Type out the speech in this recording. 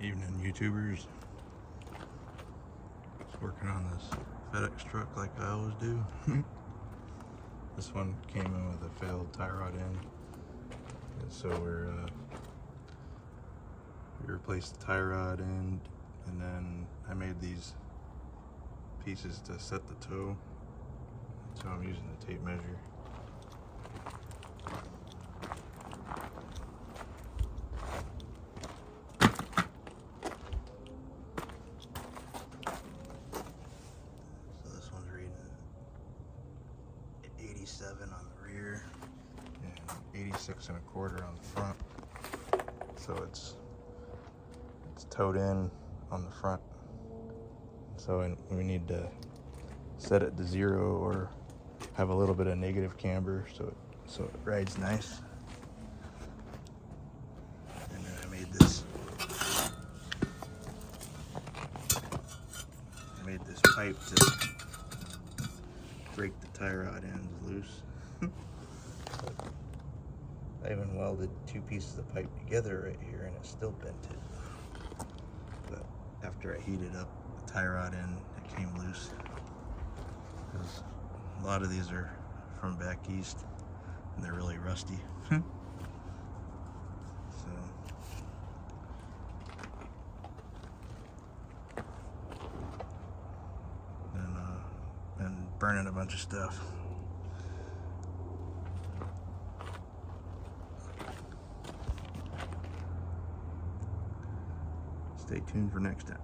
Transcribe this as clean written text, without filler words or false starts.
Evening, YouTubers. Just working on this FedEx truck like I always do. This one came in with a failed tie rod end, and so we replaced the tie rod end, and then I made these pieces to set the toe. So I'm using the tape measure. So this one's reading 87 on the rear and 86 and a quarter on the front. So it's towed in on the front. So we need to set it to 0 or have a little bit of negative camber so it rides nice. And then I made this pipe to break the tie rod ends loose. I even welded 2 pieces of pipe together right here and it still bent it. But after I heated up the tie rod end, it came loose. Because a lot of these are from back east and they're really rusty. So and burning a bunch of stuff. Stay tuned for next time.